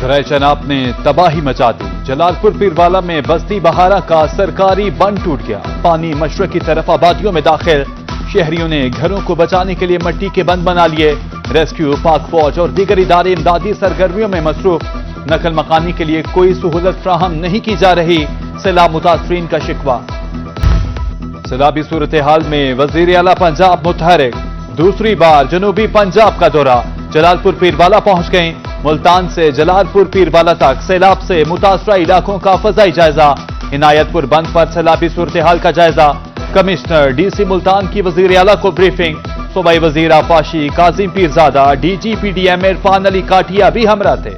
ذرائع چناب نے تباہی مچا دی. جلالپور پیروالا میں بستی بہارا کا سرکاری بند ٹوٹ گیا. پانی مشرق کی طرف آبادیوں میں داخل. شہریوں نے گھروں کو بچانے کے لیے مٹی کے بند بنا لیے. ریسکیو، پاک فوج اور دیگر ادارے امدادی سرگرمیوں میں مصروف. نقل مکانی کے لیے کوئی سہولت فراہم نہیں کی جا رہی. سیلاب متاثرین کا شکوہ. سیلابی صورتحال میں وزیر اعلیٰ پنجاب متحرک. دوسری بار جنوبی پنجاب کا دورہ. جلالپور پیروالا پہنچ گئیں. ملتان سے جلالپور پیروالا تک سیلاب سے متاثرہ علاقوں کا فضائی جائزہ. عنایت پور بند پر سیلابی صورتحال کا جائزہ. کمشنر ڈی سی ملتان کی وزیر اعلیٰ کو بریفنگ. صوبائی وزیر آبپاشی Kazim Pirzada, D G P D M Irfan Ali Kathia بھی ہمراہ تھے.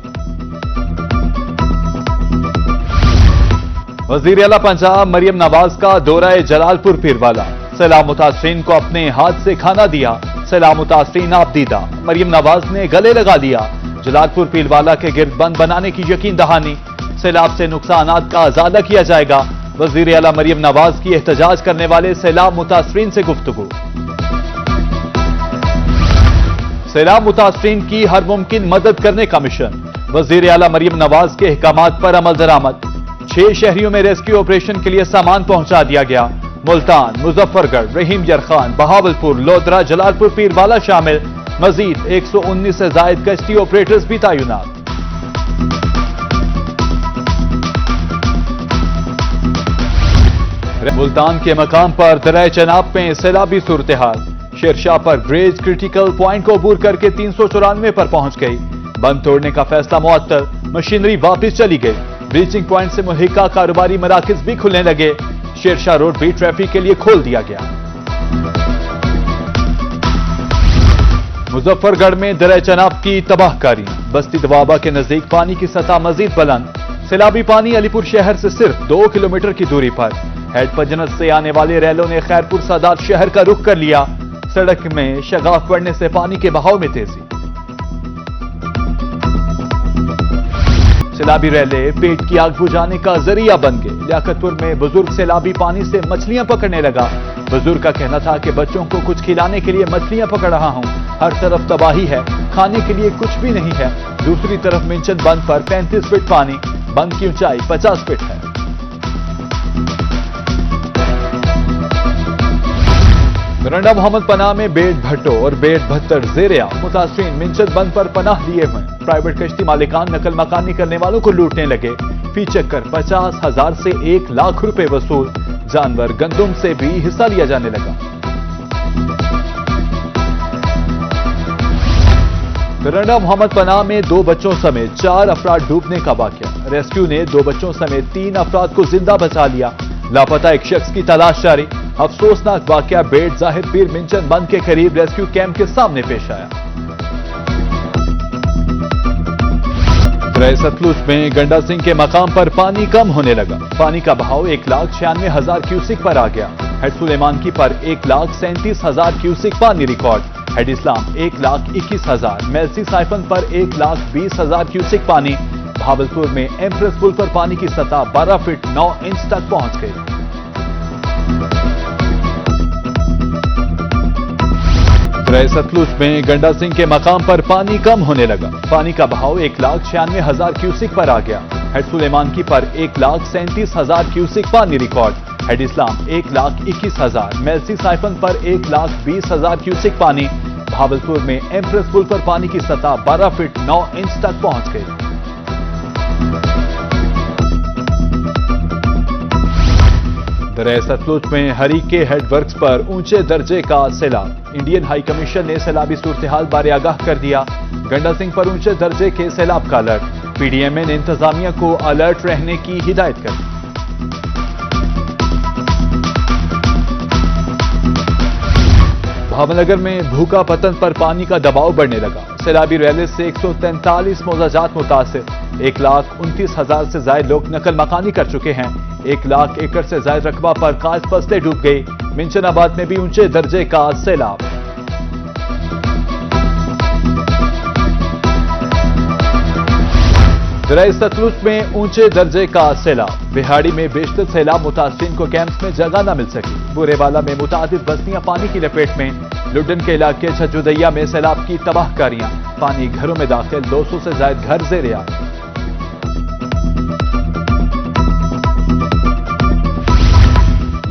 وزیر اعلیٰ پنجاب مریم نواز کا دورہ جلالپور پیروالا. سیلاب متاثرین کو اپنے ہاتھ سے کھانا دیا. سیلاب متاثرین آپ دیدہ. مریم نواز نے گلے لگا لیا. جلالپور پیروالا کے گرد بند بنانے کی یقین دہانی. سیلاب سے نقصانات کا ازالہ کیا جائے گا. وزیر اعلیٰ مریم نواز کی احتجاج کرنے والے سیلاب متاثرین سے گفتگو. سیلاب متاثرین کی ہر ممکن مدد کرنے کا مشن. وزیر اعلیٰ مریم نواز کے احکامات پر عمل درآمد. 6 شہریوں میں ریسکیو آپریشن کے لیے سامان پہنچا دیا گیا. ملتان، مظفر گڑھ، رحیم یرخان، بہاولپور، لودرا، جلالپور پیروالا شامل. مزید 119 سے زائد گشتی آپریٹرز بھی تعینات. ملتان کے مقام پر دریا چناب میں سیلابی صورتحال. شیرشاہ پر بریج کرٹیکل پوائنٹ کو عبور کر کے 394 پر پہنچ گئی. بند توڑنے کا فیصلہ معطل. مشینری واپس چلی گئی. بریچنگ پوائنٹ سے ملحقہ کاروباری مراکز بھی کھلنے لگے. شیرشاہ روڈ بھی ٹریفک کے لیے کھول دیا گیا. مظفر گڑھ میں دریا چناب کی تباہ کاری. بستی دوابہ کے نزدیک پانی کی سطح مزید بلند. سیلابی پانی علی پور شہر سے صرف 2 کلومیٹر کی دوری پر. ہیڈ پجنت سے آنے والے ریلوں نے خیرپور سادات شہر کا رخ کر لیا. سڑک میں شگاف پڑنے سے پانی کے بہاؤ میں تیزی. سیلابی ریلے پیٹ کی آگ بجھانے کا ذریعہ بن گئے. لیاقت پور میں بزرگ سیلابی پانی سے مچھلیاں پکڑنے لگا. بزرگ کا کہنا تھا کہ بچوں کو کچھ کھلانے کے لیے مچھلیاں پکڑ رہا ہوں. ہر طرف تباہی ہے، کھانے کے لیے کچھ بھی نہیں ہے. دوسری طرف منچن بند پر 35 فٹ پانی. بند کی اونچائی 50 فٹ ہے. مرنڈا محمد پناہ میں بیٹ بھٹو اور بیٹ بھتر زیریا. متاثرین منچن بند پر پناہ لیے ہوئے. پرائیویٹ کشتی مالکان نقل مکانی کرنے والوں کو لوٹنے لگے. فی چکر 50,000 سے 1 لاکھ روپے وصول. جانور گندم سے بھی حصہ لیا جانے لگا. مرنڈا محمد پناہ میں 2 بچوں سمیت 4 افراد ڈوبنے کا واقعہ. ریسکیو نے 2 بچوں سمیت 3 افراد کو زندہ بچا لیا. لاپتہ ایک شخص کی تلاش جاری. افسوسناک واقعہ بیٹ ظاہر پیر منچن بند کے قریب ریسکیو کیمپ کے سامنے پیش آیا. دریا ستلج میں گنڈا سنگھ کے مقام پر پانی کم ہونے لگا. پانی کا بہاؤ 1,96,000 کیوسک پر آ گیا. ہیڈ سلیمان کی پر 1,37,000 کیوسک پانی ریکارڈ. ہیڈ اسلام 1,21,000. میلسی سائفن پر 1,20,000 کیوسک پانی. بھاولپور میں ایمپریس پل پر پانی کی سطح 12 فٹ 9 انچ تک پہنچ گئی. دریا ستلج میں گنڈا سنگھ کے مقام پر پانی کم ہونے لگا. پانی کا بہاؤ 1,96,000 کیوسک پر آ گیا. ہیڈ سلیمان کی پر 1,37,000 کیوسک پانی ریکارڈ. ہیڈ اسلام 1,21,000. میلسی سائفن پر 1,20,000 کیوسک پانی. بھاولپور میں ایمپریس پل پر پانی کی سطح 12 فٹ 9 انچ تک پہنچ گئی. دریا ستلج میں ہریک کے ہیڈ ورکس پر اونچے درجے کا سیلاب. انڈین ہائی کمیشن نے سیلابی صورتحال بارے آگاہ کر دیا. گنڈا سنگھ پر اونچے درجے کے سیلاب کا الرٹ. پی ڈی ایم اے نے انتظامیہ کو الرٹ رہنے کی ہدایت کر دی. بھاون نگر میں بھوکا پتن پر پانی کا دباؤ بڑھنے لگا. سیلابی ریلے سے 143 موضوعات متاثر. 1,29,000 سے زائد لوگ نقل مکانی کر چکے ہیں. 1 لاکھ ایکڑ سے زائد رقبہ پر کاشت فصلیں ڈوب گئی. منچن آباد میں بھی اونچے درجے کا سیلاب. دریا ستلج میں اونچے درجے کا سیلاب. بہاڑی میں بیشتر سیلاب متاثرین کو کیمپس میں جگہ نہ مل سکی. بورے والا میں متعدد بستیاں پانی کی لپیٹ میں. لڈن کے علاقے چھجودیا میں سیلاب کی تباہ کاریاں. پانی گھروں میں داخل. 200 سے زائد گھر زیر آب.